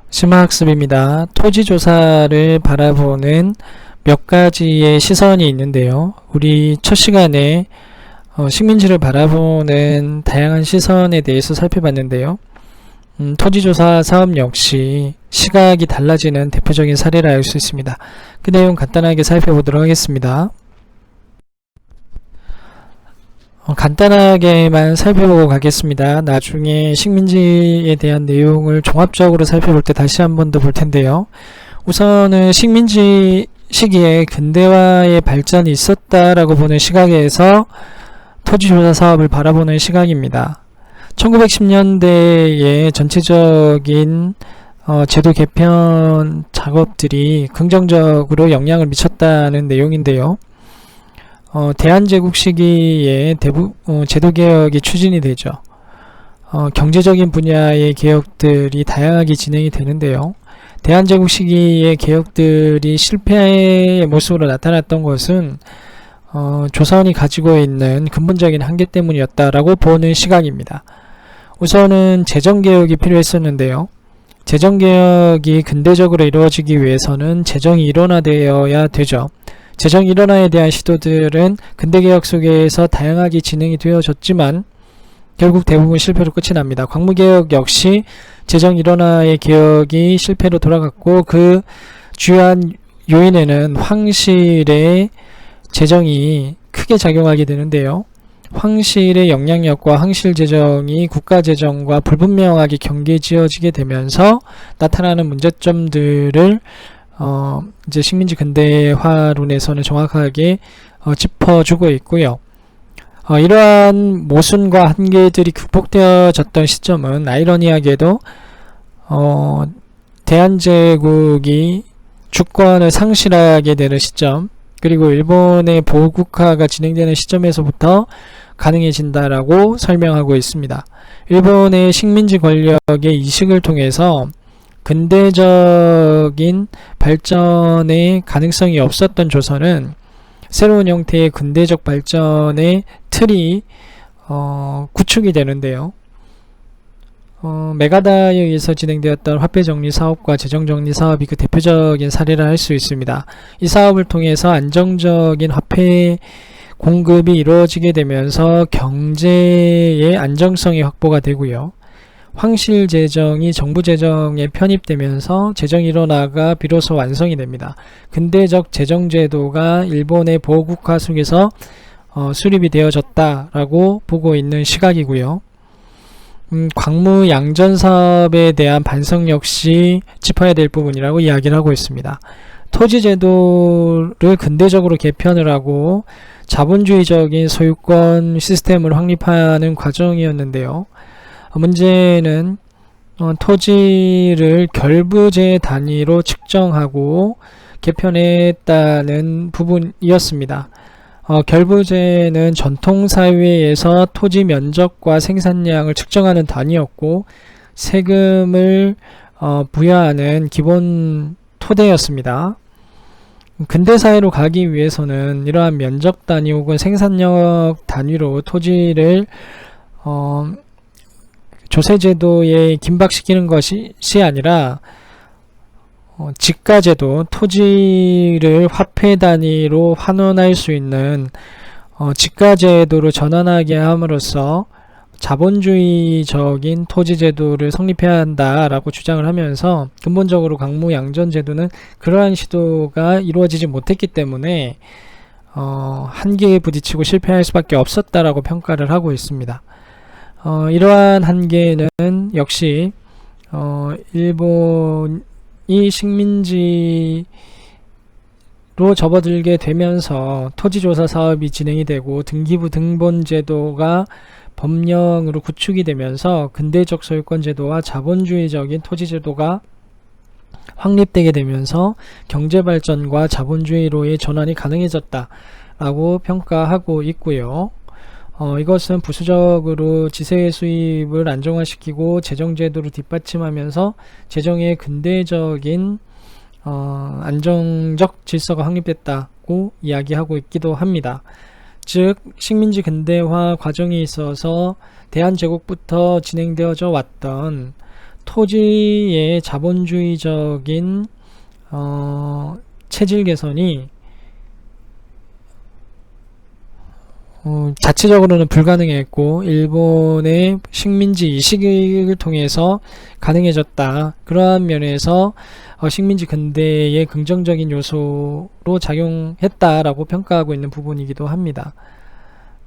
심화학습입니다. 토지조사를 바라보는 몇 가지의 시선이 있는데요. 우리 첫 시간에 식민지를 바라보는 다양한 시선에 대해서 살펴봤는데요. 토지조사 사업 역시 시각이 달라지는 대표적인 사례라 알 수 있습니다. 그 내용 간단하게 살펴보도록 하겠습니다. 간단하게만 살펴보고 가겠습니다. 나중에 식민지에 대한 내용을 종합적으로 살펴볼 때 다시 한 번 더 볼 텐데요. 우선은 식민지 시기에 근대화의 발전이 있었다라고 보는 시각에서 토지조사 사업을 바라보는 시각입니다. 1910년대의 전체적인 제도 개편 작업들이 긍정적으로 영향을 미쳤다는 내용인데요. 대한제국 시기에 제도개혁이 추진이 되죠. 경제적인 분야의 개혁들이 다양하게 진행이 되는데요. 대한제국 시기의 개혁들이 실패의 모습으로 나타났던 것은 조선이 가지고 있는 근본적인 한계 때문이었다라고 보는 시각입니다. 우선은 재정개혁이 필요했었는데요. 재정개혁이 근대적으로 이루어지기 위해서는 재정이 일원화되어야 되죠. 재정 일원화에 대한 시도들은 근대개혁 속에서 다양하게 진행이 되어졌지만 결국 대부분 실패로 끝이 납니다. 광무개혁 역시 재정 일원화의 개혁이 실패로 돌아갔고 그 주요한 요인에는 황실의 재정이 크게 작용하게 되는데요. 황실의 영향력과 황실 재정이 국가 재정과 불분명하게 경계지어지게 되면서 나타나는 문제점들을 이제 식민지 근대화론에서는 정확하게 짚어주고 있고요. 이러한 모순과 한계들이 극복되어졌던 시점은 아이러니하게도 대한제국이 주권을 상실하게 되는 시점, 그리고 일본의 보국화가 진행되는 시점에서부터 가능해진다라고 설명하고 있습니다. 일본의 식민지 권력의 이식을 통해서 근대적인 발전의 가능성이 없었던 조선은 새로운 형태의 근대적 발전의 틀이 구축이 되는데요. 메가다에 의해서 진행되었던 화폐정리 사업과 재정정리 사업이 그 대표적인 사례라 할 수 있습니다. 이 사업을 통해서 안정적인 화폐 공급이 이루어지게 되면서 경제의 안정성이 확보가 되고요. 황실 재정이 정부 재정에 편입되면서 재정 일원화가 비로소 완성이 됩니다. 근대적 재정제도가 일본의 보국화 속에서 수립이 되어졌다라고 보고 있는 시각이고요. 광무 양전 사업에 대한 반성 역시 짚어야 될 부분이라고 이야기를 하고 있습니다. 토지 제도를 근대적으로 개편을 하고 자본주의적인 소유권 시스템을 확립하는 과정이었는데요. 문제는 토지를 결부제 단위로 측정하고 개편했다는 부분이었습니다. 결부제는 전통사회에서 토지 면적과 생산량을 측정하는 단위였고 세금을 부여하는 기본 토대였습니다. 근대사회로 가기 위해서는 이러한 면적 단위 혹은 생산력 단위로 토지를 조세제도에 긴박시키는 것이 아니라 지가제도, 토지를 화폐 단위로 환원할 수 있는 지가제도로 전환하게 함으로써 자본주의적인 토지제도를 성립해야 한다라고 주장을 하면서 근본적으로 광무양전제도는 그러한 시도가 이루어지지 못했기 때문에 한계에 부딪히고 실패할 수밖에 없었다라고 평가를 하고 있습니다. 이러한 한계는 역시 일본이 식민지로 접어들게 되면서 토지조사 사업이 진행이 되고 등기부 등본제도가 법령으로 구축이 되면서 근대적 소유권제도와 자본주의적인 토지제도가 확립되게 되면서 경제발전과 자본주의로의 전환이 가능해졌다라고 평가하고 있고요. 이것은 부수적으로 지세 수입을 안정화시키고 재정제도를 뒷받침하면서 재정의 근대적인 안정적 질서가 확립됐다고 이야기하고 있기도 합니다. 즉 식민지 근대화 과정에 있어서 대한제국부터 진행되어져 왔던 토지의 자본주의적인 체질 개선이 자체적으로는 불가능했고 일본의 식민지 이식을 통해서 가능해졌다. 그러한 면에서 식민지 근대의 긍정적인 요소로 작용했다라고 평가하고 있는 부분이기도 합니다.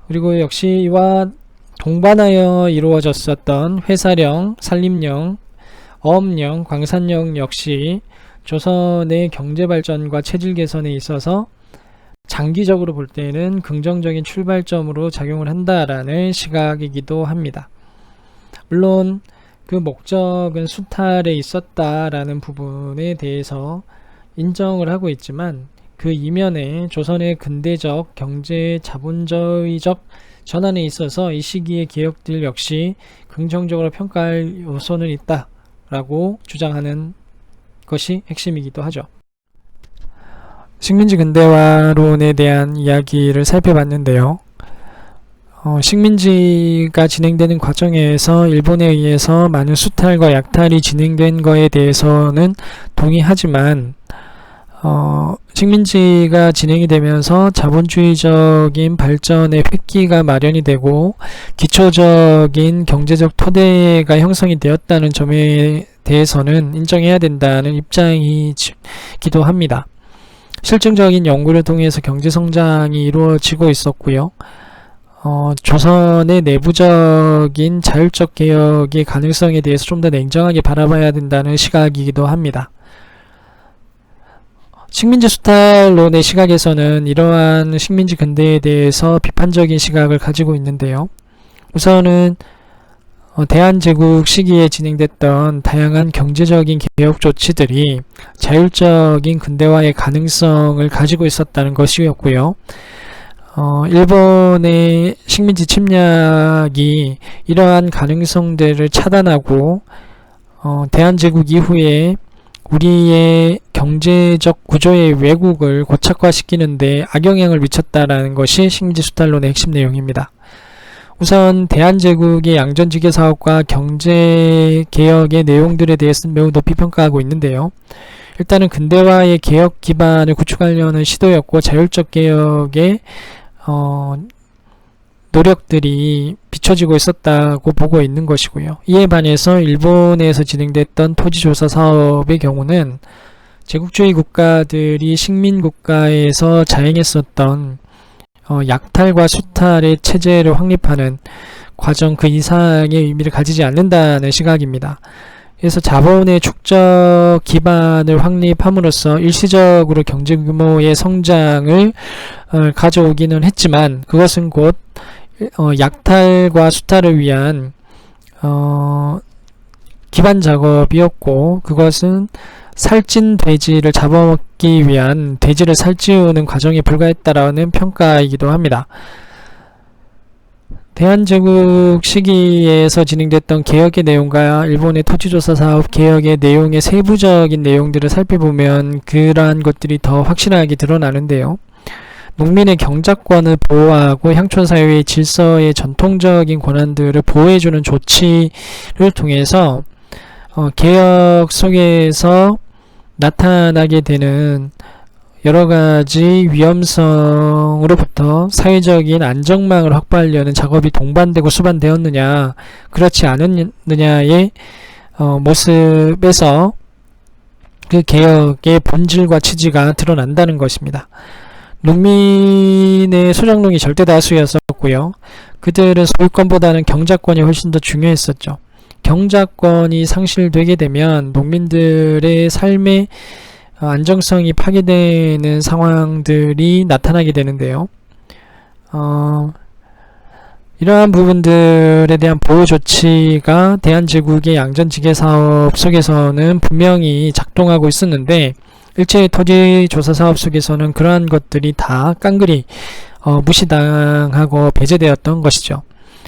그리고 역시 이와 동반하여 이루어졌었던 회사령, 산림령, 어업령, 광산령 역시 조선의 경제발전과 체질 개선에 있어서 장기적으로 볼 때는 긍정적인 출발점으로 작용을 한다라는 시각이기도 합니다. 물론 그 목적은 수탈에 있었다라는 부분에 대해서 인정을 하고 있지만 그 이면에 조선의 근대적 경제 자본주의적 전환에 있어서 이 시기의 개혁들 역시 긍정적으로 평가할 요소는 있다라고 주장하는 것이 핵심이기도 하죠. 식민지 근대화론에 대한 이야기를 살펴봤는데요. 식민지가 진행되는 과정에서 일본에 의해서 많은 수탈과 약탈이 진행된 것에 대해서는 동의하지만 식민지가 진행이 되면서 자본주의적인 발전의 획기가 마련이 되고 기초적인 경제적 토대가 형성이 되었다는 점에 대해서는 인정해야 된다는 입장이기도 합니다. 실증적인 연구를 통해서 경제성장이 이루어지고 있었고요. 조선의 내부적인 자율적 개혁의 가능성에 대해서 좀 더 냉정하게 바라봐야 된다는 시각이기도 합니다. 식민지 수탈론의 시각에서는 이러한 식민지 근대에 대해서 비판적인 시각을 가지고 있는데요. 우선은 대한제국 시기에 진행됐던 다양한 경제적인 개혁 조치들이 자율적인 근대화의 가능성을 가지고 있었다는 것이었고요. 일본의 식민지 침략이 이러한 가능성들을 차단하고 대한제국 이후에 우리의 경제적 구조의 왜곡을 고착화시키는데 악영향을 미쳤다라는 것이 식민지 수탈론의 핵심 내용입니다. 우선 대한제국의 양전지계 사업과 경제개혁의 내용들에 대해서는 매우 높이 평가하고 있는데요. 일단은 근대화의 개혁 기반을 구축하려는 시도였고 자율적 개혁의 노력들이 비춰지고 있었다고 보고 있는 것이고요. 이에 반해서 일본에서 진행됐던 토지조사 사업의 경우는 제국주의 국가들이 식민국가에서 자행했었던 약탈과 수탈의 체제를 확립하는 과정 그 이상의 의미를 가지지 않는다는 시각입니다. 그래서 자본의 축적 기반을 확립함으로써 일시적으로 경제 규모의 성장을 가져오기는 했지만 그것은 곧 약탈과 수탈을 위한 기반 작업이었고 그것은 살찐 돼지를 잡아먹기 위한 돼지를 살찌우는 과정에 불과했다라는 평가이기도 합니다. 대한제국 시기에서 진행됐던 개혁의 내용과 일본의 토지조사 사업 개혁의 내용의 세부적인 내용들을 살펴보면 그러한 것들이 더 확실하게 드러나는데요. 농민의 경작권을 보호하고 향촌사회의 질서의 전통적인 권한들을 보호해주는 조치를 통해서 개혁 속에서 나타나게 되는 여러가지 위험성으로부터 사회적인 안정망을 확보하려는 작업이 동반되고 수반되었느냐 그렇지 않았느냐의 모습에서 그 개혁의 본질과 취지가 드러난다는 것입니다. 농민의 소작농이 절대 다수였었고요. 그들은 소유권보다는 경작권이 훨씬 더 중요했었죠. 경작권이 상실되게 되면 농민들의 삶의 안정성이 파괴되는 상황들이 나타나게 되는데요. 이러한 부분들에 대한 보호 조치가 대한제국의 양전지계 사업 속에서는 분명히 작동하고 있었는데 일제의 토지조사 사업 속에서는 그러한 것들이 다 깡그리 무시당하고 배제되었던 것이죠.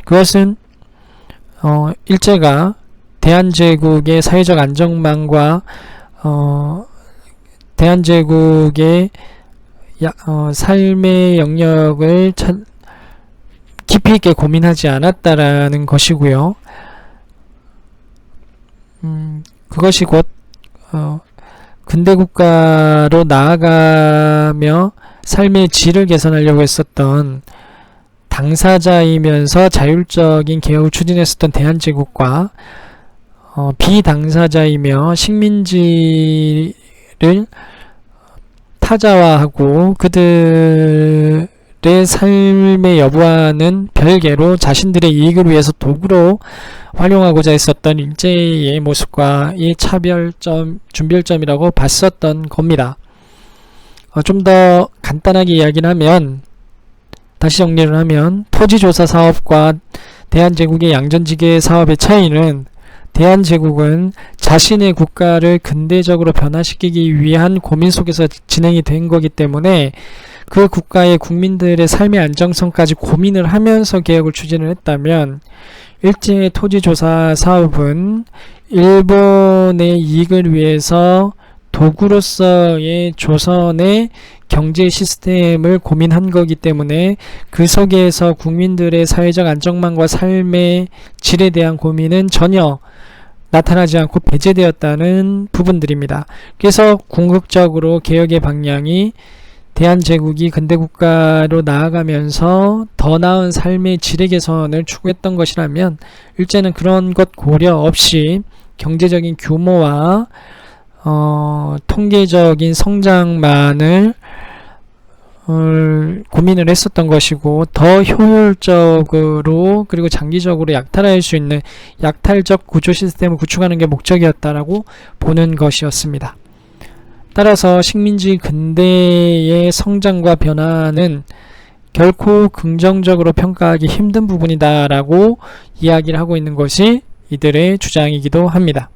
그것은 일제가 대한제국의 사회적 안정망과 대한제국의 삶의 영역을 깊이 있게 고민하지 않았다라는 것이고요. 그것이 곧 근대 국가로 나아가며 삶의 질을 개선하려고 했었던 당사자이면서 자율적인 개혁을 추진했었던 대한제국과 비당사자이며 식민지를 타자화하고 그들의 삶의 여부와는 별개로 자신들의 이익을 위해서 도구로 활용하고자 했었던 일제의 모습과 이 차별점, 준별점이라고 봤었던 겁니다. 좀 더 간단하게 이야기를 하면, 다시 정리를 하면, 토지조사 사업과 대한제국의 양전지계 사업의 차이는, 대한제국은 자신의 국가를 근대적으로 변화시키기 위한 고민 속에서 진행이 된 거기 때문에 그 국가의 국민들의 삶의 안정성까지 고민을 하면서 개혁을 추진을 했다면, 일제의 토지조사 사업은 일본의 이익을 위해서 도구로서의 조선의 경제 시스템을 고민한 거기 때문에 그 속에서 국민들의 사회적 안정망과 삶의 질에 대한 고민은 전혀 나타나지 않고 배제되었다는 부분들입니다. 그래서 궁극적으로 개혁의 방향이 대한제국이 근대국가로 나아가면서 더 나은 삶의 질의 개선을 추구했던 것이라면, 일제는 그런 것 고려 없이 경제적인 규모와 통계적인 성장만을 고민을 했었던 것이고, 더 효율적으로 그리고 장기적으로 약탈할 수 있는 약탈적 구조 시스템을 구축하는 게 목적이었다라고 보는 것이었습니다. 따라서 식민지 근대의 성장과 변화는 결코 긍정적으로 평가하기 힘든 부분이다라고 이야기를 하고 있는 것이 이들의 주장이기도 합니다.